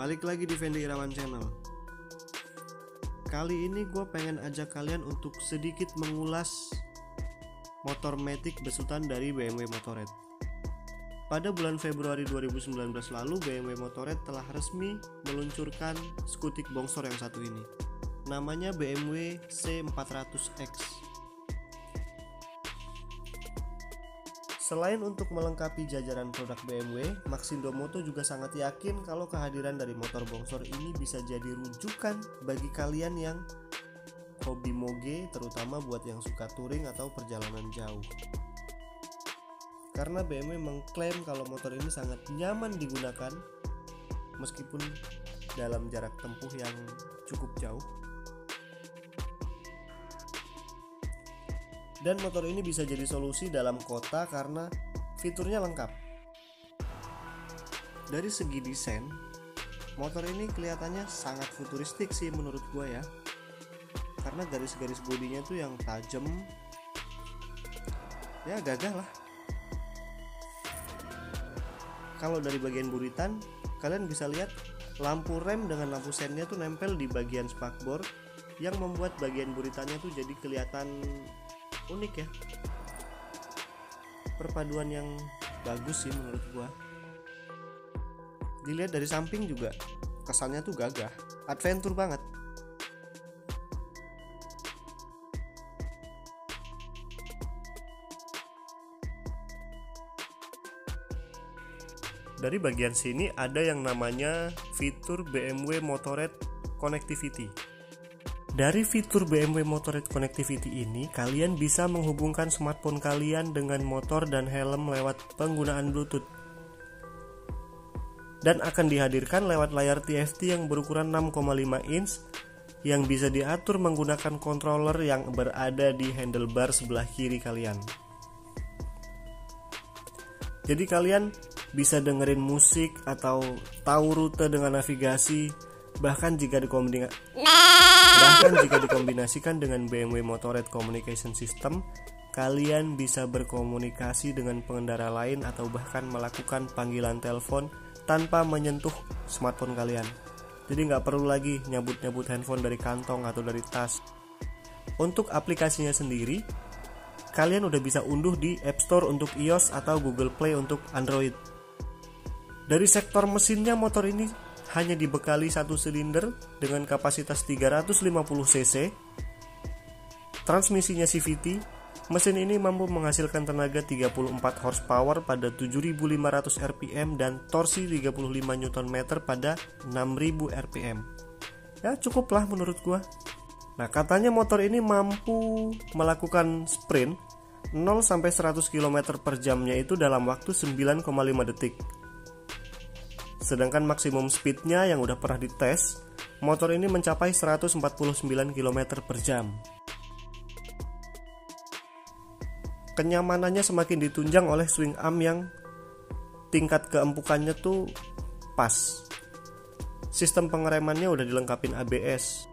Balik lagi di Fendi Irawan Channel. Kali ini gue pengen ajak kalian untuk sedikit mengulas motor matic besutan dari BMW Motorrad. Pada bulan Februari 2019 lalu, BMW Motorrad telah resmi meluncurkan skutik bongsor yang satu ini. Namanya BMW C400X. Selain untuk melengkapi jajaran produk BMW, Maxindo Moto juga sangat yakin kalau kehadiran dari motor bongsor ini bisa jadi rujukan bagi kalian yang hobi moge, terutama buat yang suka touring atau perjalanan jauh. Karena BMW mengklaim kalau motor ini sangat nyaman digunakan meskipun dalam jarak tempuh yang cukup jauh. Dan motor ini bisa jadi solusi dalam kota karena fiturnya lengkap. Dari segi desain, motor ini kelihatannya sangat futuristik sih menurut gue ya. Karena garis-garis bodinya tuh yang tajam, ya gagah lah. Kalau dari bagian buritan, kalian bisa lihat lampu rem dengan lampu sennya tuh nempel di bagian spakbor, yang membuat bagian buritannya tuh jadi kelihatan unik ya. Perpaduan yang bagus sih menurut gua. Dilihat dari samping juga kesannya tuh gagah, adventure banget. Dari bagian sini ada yang namanya fitur BMW Motorrad Connectivity. Dari fitur BMW Motorrad Connectivity ini, kalian bisa menghubungkan smartphone kalian dengan motor dan helm lewat penggunaan Bluetooth. Dan akan dihadirkan lewat layar TFT yang berukuran 6,5 inch yang bisa diatur menggunakan controller yang berada di handlebar sebelah kiri kalian. Jadi kalian bisa dengerin musik atau tahu rute dengan navigasi, bahkan jika dikombinasikan dengan BMW Motorrad Communication System, kalian bisa berkomunikasi dengan pengendara lain atau bahkan melakukan panggilan telepon tanpa menyentuh smartphone kalian. Jadi nggak perlu lagi nyabut-nyabut handphone dari kantong atau dari tas. Untuk aplikasinya sendiri, kalian udah bisa unduh di App Store untuk iOS atau Google Play untuk Android. Dari sektor mesinnya, motor ini hanya dibekali satu silinder dengan kapasitas 350 cc. Transmisinya CVT. Mesin ini mampu menghasilkan tenaga 34 horsepower pada 7.500 rpm dan torsi 35 Nm pada 6.000 rpm. Ya cukuplah menurut gua. Nah, katanya motor ini mampu melakukan sprint 0 sampai 100 km per jamnya itu dalam waktu 9,5 detik. Sedangkan maksimum speednya yang udah pernah dites, motor ini mencapai 149 km per jam. Kenyamanannya semakin ditunjang oleh swing arm yang tingkat keempukannya tuh pas. Sistem pengeremannya udah dilengkapin ABS.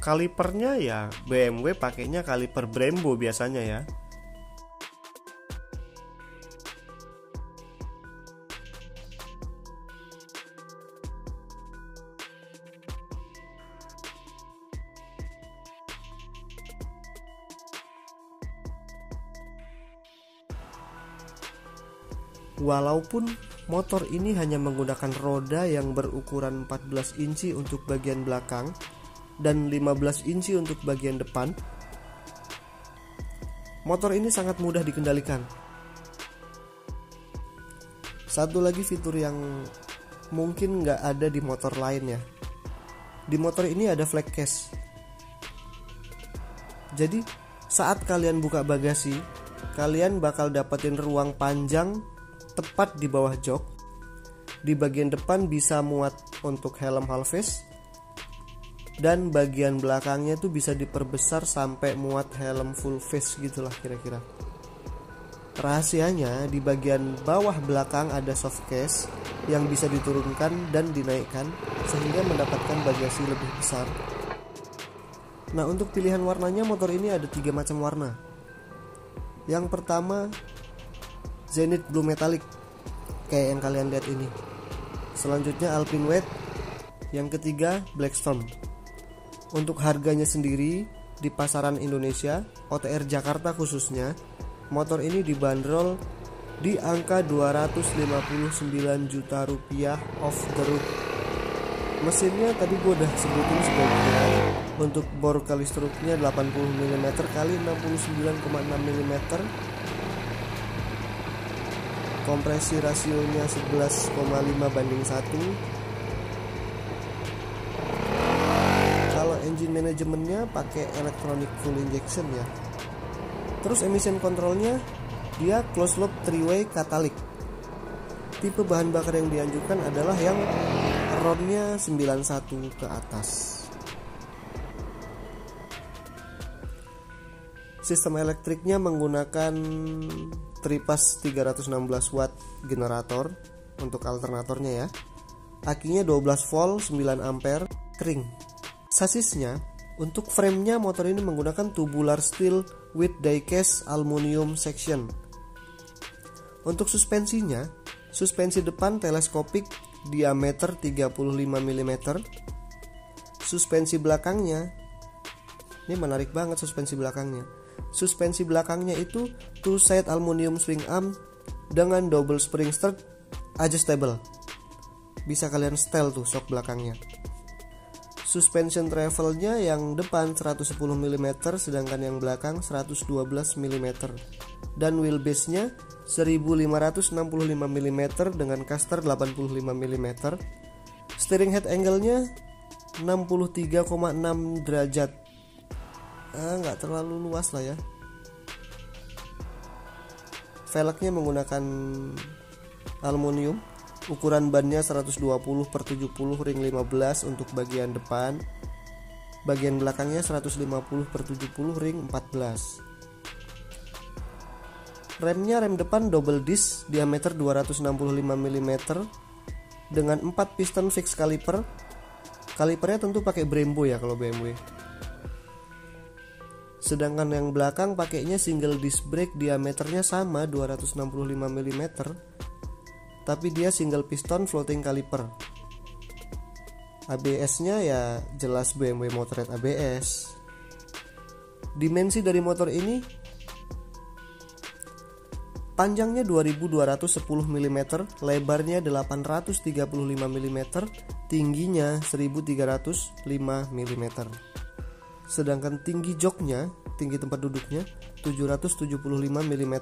Kalipernya ya BMW pakainya kaliper Brembo biasanya ya. Walaupun motor ini hanya menggunakan roda yang berukuran 14 inci untuk bagian belakang dan 15 inci untuk bagian depan, motor ini sangat mudah dikendalikan. Satu lagi fitur yang mungkin nggak ada di motor lain ya. Di motor ini ada flag case. Jadi saat kalian buka bagasi, kalian bakal dapetin ruang panjang tepat di bawah jok. Di bagian depan bisa muat untuk helm half face, dan bagian belakangnya tuh bisa diperbesar sampai muat helm full face gitulah kira-kira. Rahasianya di bagian bawah belakang ada soft case yang bisa diturunkan dan dinaikkan sehingga mendapatkan bagasi lebih besar. Nah, untuk pilihan warnanya, motor ini ada 3 macam warna. Yang pertama Zenith Blue Metallic kayak yang kalian lihat ini. Selanjutnya Alpine White, Yang ketiga, Blackstorm. Untuk harganya sendiri di pasaran Indonesia, OTR Jakarta khususnya, motor ini dibanderol di angka 259 juta rupiah off the road. Mesinnya tadi gue udah sebutin sebagian. Untuk bor kali struknya 80 mm kali 69,6 mm. Kompresi rasionya 11,5:1. Kalau engine manajemennya pakai electronic full injection ya. Terus emission controlnya dia closed loop 3-way katalik. Tipe bahan bakar yang dianjurkan adalah yang RON-nya 91 ke atas. Sistem elektriknya menggunakan tripas 316 watt generator untuk alternatornya ya. Akinya 12 volt 9 ampere kering. Sasisnya, untuk framenya motor ini menggunakan tubular steel with die-cast aluminium section. Untuk suspensinya, suspensi depan teleskopik diameter 35 mm. Suspensi belakangnya, ini menarik banget suspensi belakangnya. Suspensi belakangnya itu two side aluminium swing arm dengan double spring stud adjustable. Bisa kalian setel tuh shock belakangnya. Suspension travelnya yang depan 110 mm sedangkan yang belakang 112 mm. Dan wheelbase-nya 1565 mm dengan caster 85 mm. Steering head angle-nya 63,6 derajat. Nggak terlalu luas lah ya. Velgnya menggunakan aluminium. Ukuran bannya 120/70 ring 15 untuk bagian depan. Bagian belakangnya 150/70 ring 14. Remnya rem depan double disc diameter 265 mm dengan 4 piston fix caliper. Kalipernya tentu pakai Brembo ya kalau BMW. Sedangkan yang belakang pakainya single disc brake diameternya sama 265 mm, tapi dia single piston floating caliper. ABS-nya ya jelas BMW Motorrad ABS. Dimensi dari motor ini, panjangnya 2210 mm, lebarnya 835 mm, tingginya 1305 mm. Sedangkan tinggi joknya, tinggi tempat duduknya 775 mm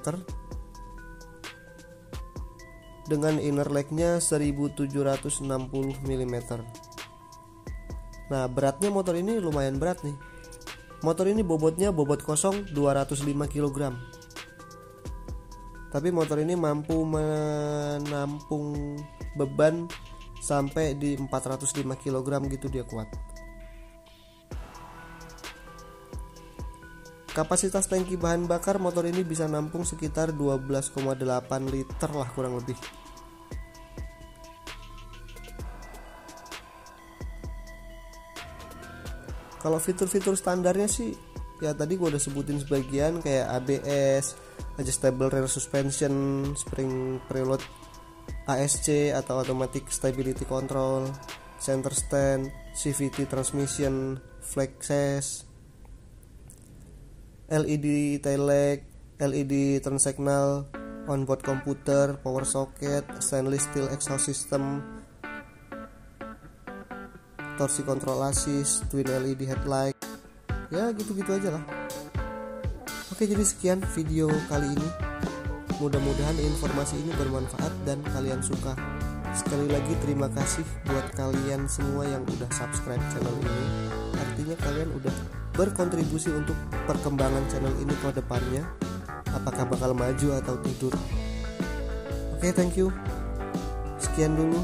dengan inner legnya 1760 mm. Nah, beratnya motor ini lumayan berat nih. Motor ini bobotnya bobot kosong 205 kg. Tapi motor ini mampu menampung beban sampai di 405 kg gitu, dia kuat. Kapasitas tangki bahan bakar motor ini bisa nampung sekitar 12,8 liter lah kurang lebih. Kalau fitur-fitur standarnya sih ya tadi gue udah sebutin sebagian, kayak ABS, adjustable rear suspension, spring preload ASC atau automatic stability control, center stand, CVT transmission, flex, LED tail lamp, LED turn signal, onboard computer, power socket, stainless steel exhaust system, torsi control assist, twin LED headlight. Ya gitu-gitu aja lah. Oke, jadi sekian video kali ini. Mudah-mudahan informasi ini bermanfaat dan kalian suka. Sekali lagi terima kasih buat kalian semua yang udah subscribe channel ini. Artinya kalian udah berkontribusi untuk perkembangan channel ini ke depannya. Apakah bakal maju atau tidur? Oke, thank you. Sekian dulu,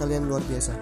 kalian luar biasa.